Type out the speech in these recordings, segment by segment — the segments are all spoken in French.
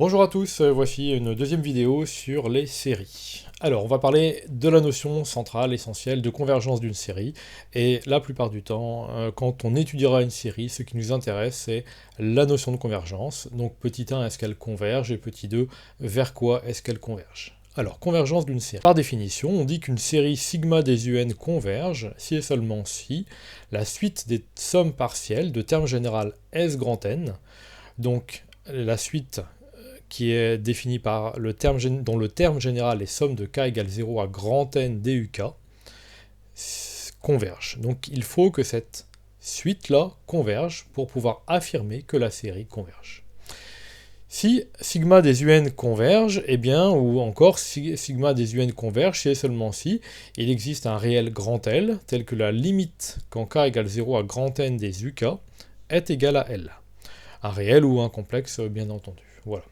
Bonjour à tous, voici une deuxième vidéo sur les séries. Alors, on va parler de la notion centrale, essentielle, de convergence d'une série, et la plupart du temps, quand on étudiera une série, ce qui nous intéresse, c'est la notion de convergence. Donc, petit 1, est-ce qu'elle converge, et petit 2, vers quoi est-ce qu'elle converge? Alors, convergence d'une série. Par définition, on dit qu'une série sigma des UN converge si et seulement si la suite des sommes partielles de terme général S grand N, donc la suite qui est définie par le terme, dont le terme général est somme de k égale 0 à grand N DUK, converge. Donc il faut que cette suite-là converge pour pouvoir affirmer que la série converge. Si sigma des UN converge, eh bien, ou encore si sigma des UN converge, si et seulement si il existe un réel grand L, tel que la limite quand k égale 0 à grand N des UK est égale à L. Un réel ou un complexe, bien entendu. Voilà.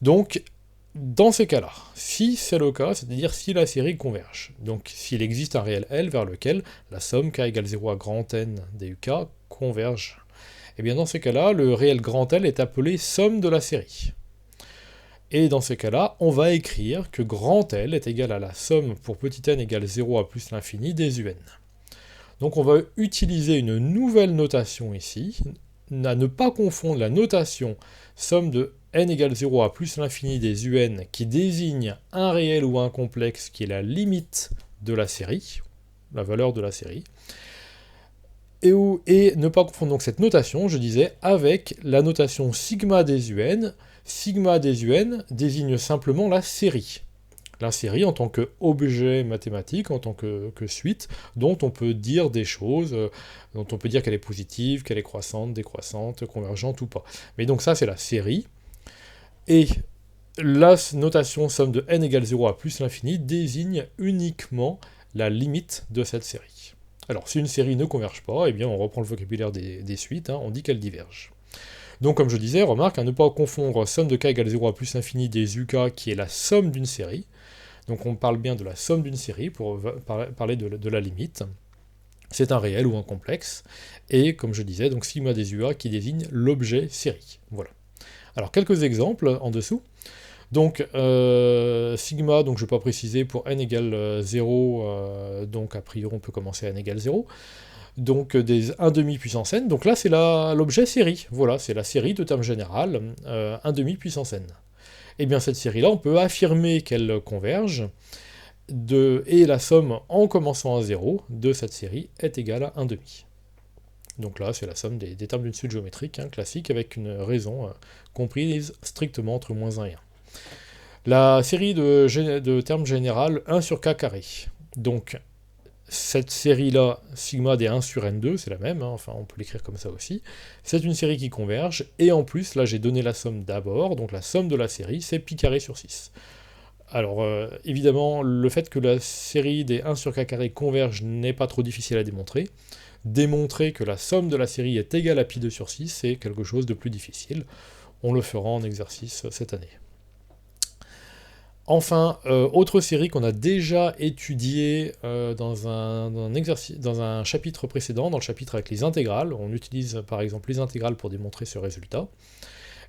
Donc, dans ces cas-là, si c'est le cas, c'est-à-dire si la série converge, donc s'il existe un réel L vers lequel la somme k égale 0 à grand N des UK converge, et bien dans ces cas-là, le réel grand L est appelé somme de la série. Et dans ces cas-là, on va écrire que grand L est égal à la somme pour petit n égale 0 à plus l'infini des UN. Donc on va utiliser une nouvelle notation ici, à ne pas confondre la notation somme de n égale 0 à plus l'infini des UN qui désigne un réel ou un complexe qui est la limite de la série, la valeur de la série, et ne pas confondre donc cette notation, je disais, avec la notation sigma des UN. Sigma des UN désigne simplement la série. La série en tant qu'objet mathématique, en tant que suite, dont on peut dire des choses, dont on peut dire qu'elle est positive, qu'elle est croissante, décroissante, convergente ou pas. Mais donc ça, c'est la série. Et la notation somme de n égale 0 à plus l'infini désigne uniquement la limite de cette série. Alors, si une série ne converge pas, eh bien, on reprend le vocabulaire des suites, on dit qu'elle diverge. Donc, comme je disais, remarque, ne pas confondre somme de k égale 0 à plus l'infini des UK, qui est la somme d'une série. Donc, on parle bien de la somme d'une série pour parler de la limite. C'est un réel ou un complexe. Et, comme je disais, donc sigma des UA qui désigne l'objet série. Voilà. Alors, quelques exemples en dessous. Donc, sigma, donc je ne vais pas préciser, pour n égale 0, donc a priori on peut commencer à n égale 0. Donc des 1 demi puissance n, donc là c'est l'objet série, voilà, c'est la série de terme général, 1 demi puissance n. Et bien cette série-là, on peut affirmer qu'elle converge, et la somme en commençant à 0 de cette série est égale à 1 demi. Donc là, c'est la somme des termes d'une suite géométrique, classique, avec une raison comprise strictement entre moins 1 et 1. La série de termes général 1 sur k carré. Donc, cette série-là, sigma des 1 sur n2, c'est la même, enfin on peut l'écrire comme ça aussi. C'est une série qui converge, et en plus, là j'ai donné la somme d'abord, donc la somme de la série, c'est pi carré sur 6. Alors, évidemment, le fait que la série des 1 sur k carré converge n'est pas trop difficile à démontrer. Démontrer que la somme de la série est égale à pi2 sur 6, c'est quelque chose de plus difficile. On le fera en exercice cette année. Enfin, autre série qu'on a déjà étudiée dans un chapitre précédent, dans le chapitre avec les intégrales, on utilise par exemple les intégrales pour démontrer ce résultat,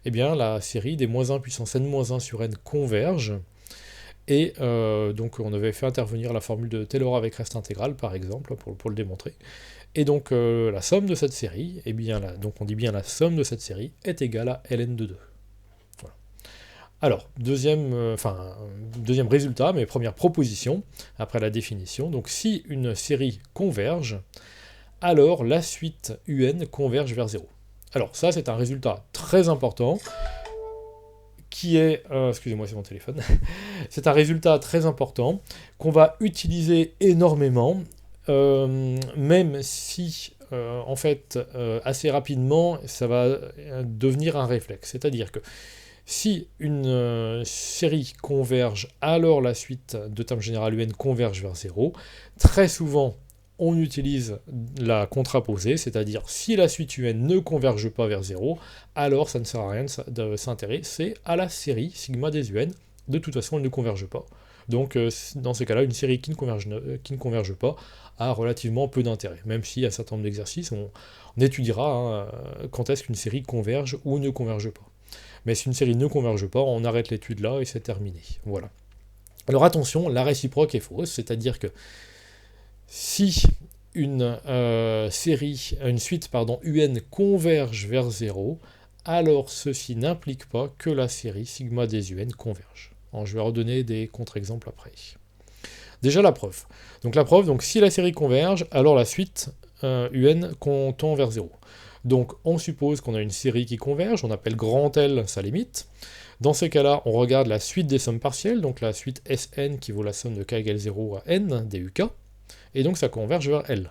eh bien la série des moins 1 puissance n-1 sur n converge, et donc on avait fait intervenir la formule de Taylor avec reste intégral par exemple, pour le démontrer, et donc la somme de cette série, eh bien, donc on dit bien la somme de cette série est égale à ln de 2. Alors, deuxième résultat, mais première proposition, après la définition. Donc, si une série converge, alors la suite UN converge vers 0. Alors, ça, c'est un résultat très important, qui est... excusez-moi, c'est mon téléphone. C'est un résultat très important, qu'on va utiliser énormément, même si, en fait, assez rapidement, ça va devenir un réflexe. C'est-à-dire que si une série converge, alors la suite de terme général UN converge vers 0. Très souvent, on utilise la contraposée, c'est-à-dire si la suite UN ne converge pas vers 0, alors ça ne sert à rien de s'intéresser à la série sigma des UN. De toute façon, elle ne converge pas. Donc, dans ces cas-là, une série qui ne converge pas a relativement peu d'intérêt, même si à un certain nombre d'exercices, on étudiera quand est-ce qu'une série converge ou ne converge pas. Mais si une série ne converge pas, on arrête l'étude là et c'est terminé. Voilà. Alors attention, la réciproque est fausse, c'est-à-dire que si une suite UN converge vers 0, alors ceci n'implique pas que la série sigma des UN converge. Alors, je vais redonner des contre-exemples après. Déjà la preuve. Donc la preuve, si la série converge, alors la suite UN tend vers 0. Donc on suppose qu'on a une série qui converge, on appelle grand L sa limite. Dans ces cas-là, on regarde la suite des sommes partielles, donc la suite Sn qui vaut la somme de k égale 0 à n uk, et donc ça converge vers L.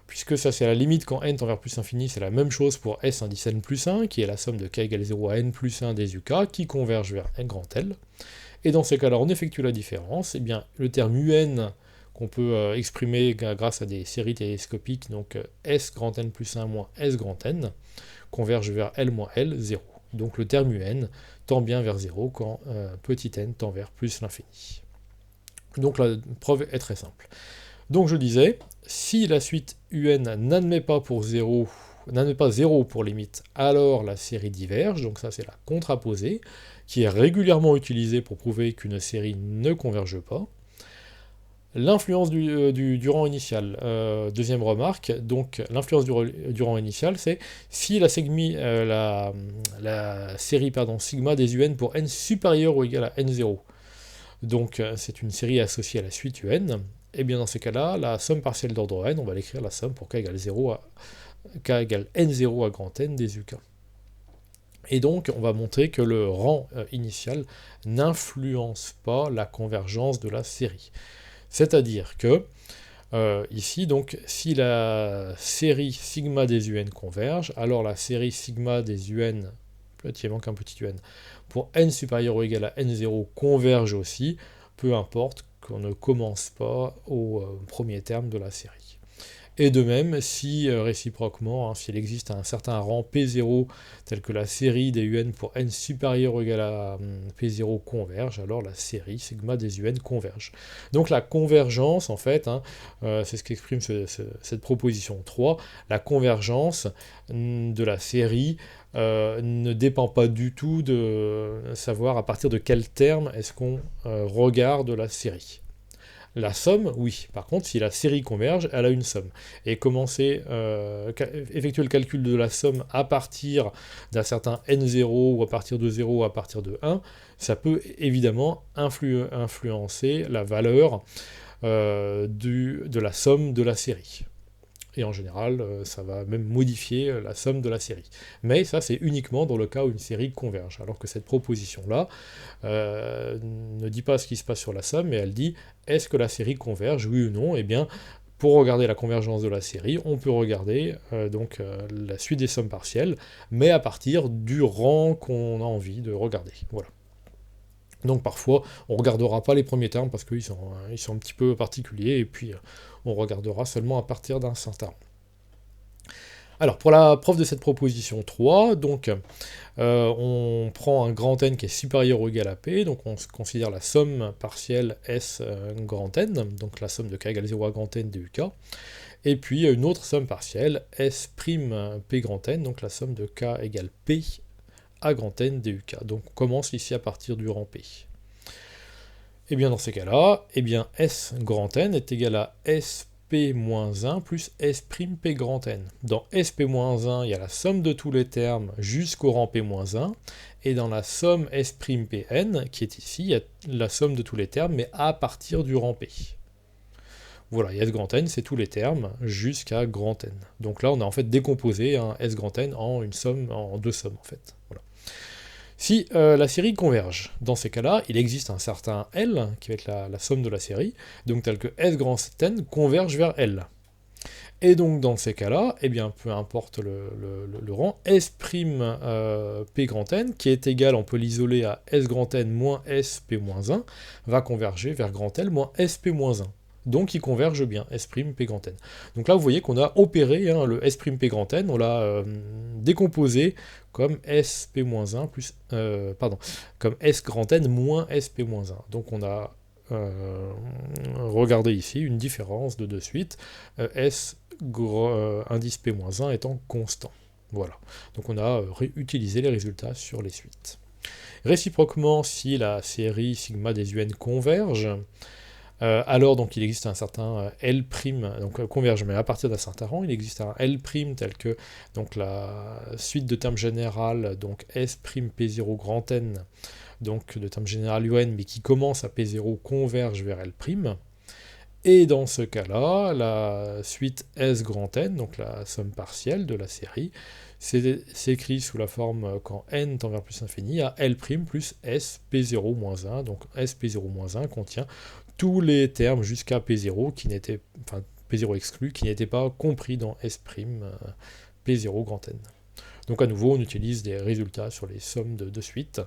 Puisque ça c'est la limite quand n tend vers plus infini, c'est la même chose pour S indice n plus 1, qui est la somme de k égale 0 à n plus 1 des uk, qui converge vers n grand L. Et dans ces cas-là, on effectue la différence, et bien le terme UN qu'on peut exprimer grâce à des séries télescopiques, donc S grand N plus 1 moins S grand N, converge vers L moins L, 0. Donc le terme UN tend bien vers 0 quand petit n tend vers plus l'infini. Donc la preuve est très simple. Donc je disais, si la suite UN n'admet pas 0 pour limite, alors la série diverge, donc ça c'est la contraposée, qui est régulièrement utilisée pour prouver qu'une série ne converge pas. L'influence du rang initial, deuxième remarque, donc l'influence du rang initial, c'est si la série sigma des UN pour n supérieur ou égal à n0, donc c'est une série associée à la suite UN, et bien dans ces cas-là, la somme partielle d'ordre n, on va l'écrire la somme pour k égale n0 à grand N des UK. Et donc, on va montrer que le rang initial n'influence pas la convergence de la série. C'est-à-dire que, ici, donc, si la série sigma des UN converge, alors la série sigma des UN, peut-être il manque un petit UN, pour n supérieur ou égal à n0 converge aussi, peu importe qu'on ne commence pas au premier terme de la série. Et de même, si réciproquement, s'il existe un certain rang P0, tel que la série des UN pour n supérieur ou égal à P0 converge, alors la série sigma des UN converge. Donc la convergence, en fait, c'est ce qu'exprime cette proposition 3, la convergence de la série ne dépend pas du tout de savoir à partir de quel terme est-ce qu'on regarde la série. La somme, oui. Par contre, si la série converge, elle a une somme. Et effectuer le calcul de la somme à partir d'un certain n0 ou à partir de 0 ou à partir de 1, ça peut évidemment influencer la valeur de la somme de la série. Et en général, ça va même modifier la somme de la série. Mais ça, c'est uniquement dans le cas où une série converge. Alors que cette proposition-là ne dit pas ce qui se passe sur la somme, mais elle dit, est-ce que la série converge, oui ou non? Eh bien, pour regarder la convergence de la série, on peut regarder la suite des sommes partielles, mais à partir du rang qu'on a envie de regarder. Voilà. Donc parfois, on ne regardera pas les premiers termes parce qu'ils sont un petit peu particuliers, et puis on regardera seulement à partir d'un certain rang. Alors, pour la preuve de cette proposition 3, donc, on prend un grand N qui est supérieur ou égal à P, donc on considère la somme partielle S grand N, donc la somme de k égale 0 à grand N duk, et puis une autre somme partielle, S' P grand N, donc la somme de k égale P à grand N duk. Donc on commence ici à partir du rang P. Et bien dans ces cas-là, S grand N est égal à SP-1 plus S'P grand N. Dans Sp-1, il y a la somme de tous les termes jusqu'au rang P-1, et dans la somme S'Pn, qui est ici, il y a la somme de tous les termes, mais à partir du rang P. Voilà, et S grand N, c'est tous les termes jusqu'à grand N. Donc là, on a en fait décomposé un S grand N en deux sommes, en fait. Voilà. Si la série converge, dans ces cas-là, il existe un certain L, qui va être la somme de la série, donc tel que S grand N converge vers L. Et donc dans ces cas-là, peu importe le rang, S' P grand N, qui est égal, on peut l'isoler à S grand N moins SP-1, va converger vers grand L moins SP-1. Donc il converge bien, S' P grand N. Donc là vous voyez qu'on a opéré le S' P grand N, on l'a décomposé comme SP-1 plus, comme S grand N moins SP-1. Donc on a regardé ici une différence de suite, S indice P-1 étant constant. Voilà, donc on a utilisé les résultats sur les suites. Réciproquement, si la série sigma des UN converge, alors donc il existe un certain L', donc converge, mais à partir d'un certain rang, il existe un L' tel que donc la suite de termes général, donc S'P0 grand N, donc de termes général UN, mais qui commence à P0 converge vers L'. Et dans ce cas-là, la suite S grand N, donc la somme partielle de la série, s'écrit sous la forme quand n tend vers plus infini à L' plus S P0-1, donc S P0-1 contient tous les termes jusqu'à P0 qui n'étaient, enfin P0 exclu, qui n'étaient pas compris dans S' P0 grand N. Donc à nouveau, on utilise des résultats sur les sommes de suites.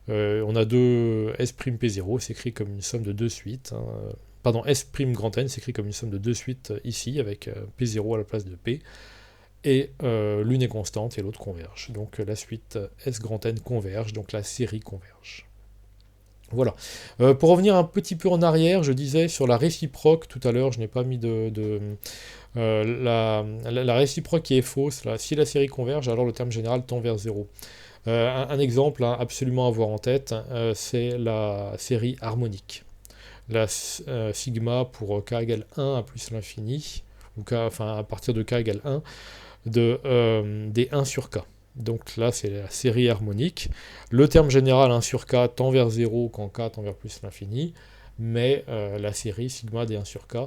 On a deux S' P0 s'écrit comme une somme de deux suites. Pardon, S' grand N s'écrit comme une somme de deux suites ici, avec P0 à la place de P. Et l'une est constante et l'autre converge. Donc la suite S grand N converge, donc la série converge. Voilà. Pour revenir un petit peu en arrière, je disais sur la réciproque, tout à l'heure, je n'ai pas mis la réciproque qui est fausse, là, si la série converge, alors le terme général tend vers 0. Un exemple absolument à avoir en tête, c'est la série harmonique. La sigma pour k égale 1 à plus l'infini, ou k, enfin à partir de k égale 1, des 1 sur k. Donc là, c'est la série harmonique. Le terme général 1 sur k tend vers 0 quand k tend vers plus l'infini, mais la série sigma des 1 sur k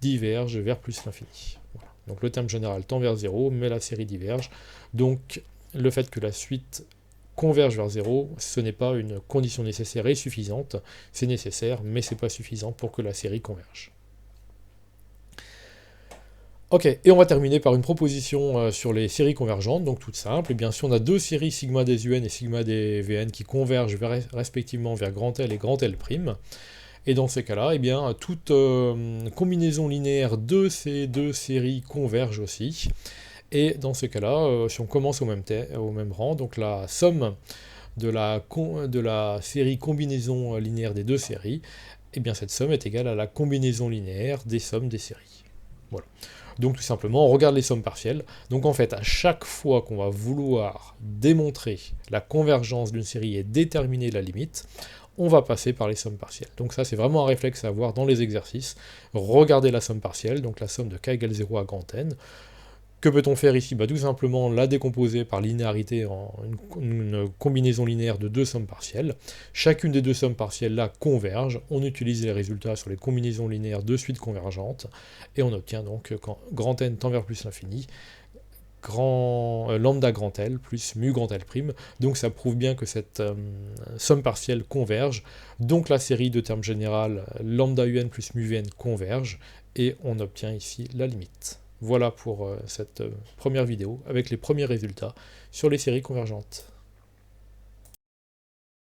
diverge vers plus l'infini. Voilà. Donc le terme général tend vers 0, mais la série diverge. Donc le fait que la suite converge vers 0, ce n'est pas une condition nécessaire et suffisante. C'est nécessaire, mais ce n'est pas suffisant pour que la série converge. Ok, et on va terminer par une proposition sur les séries convergentes, donc toute simple. Et bien si on a deux séries sigma des UN et sigma des VN qui convergent respectivement vers grand L et grand L', et dans ces cas-là, eh bien, toute combinaison linéaire de ces deux séries converge aussi. Et dans ce cas-là, si on commence au même rang, donc la somme de la série combinaison linéaire des deux séries, eh bien cette somme est égale à la combinaison linéaire des sommes des séries. Voilà. Donc tout simplement, on regarde les sommes partielles. Donc en fait, à chaque fois qu'on va vouloir démontrer la convergence d'une série et déterminer la limite, on va passer par les sommes partielles. Donc ça, c'est vraiment un réflexe à avoir dans les exercices. Regardez la somme partielle, donc la somme de k égale 0 à grand N. Que peut-on faire ici? Tout simplement la décomposer par linéarité en une combinaison linéaire de deux sommes partielles. Chacune des deux sommes partielles là converge, on utilise les résultats sur les combinaisons linéaires de suite convergentes, et on obtient donc quand grand N tend vers plus l'infini, lambda grand L plus mu grand L'. Donc ça prouve bien que cette somme partielle converge, donc la série de termes général lambda un plus mu vn converge, et on obtient ici la limite. Voilà pour cette première vidéo avec les premiers résultats sur les séries convergentes.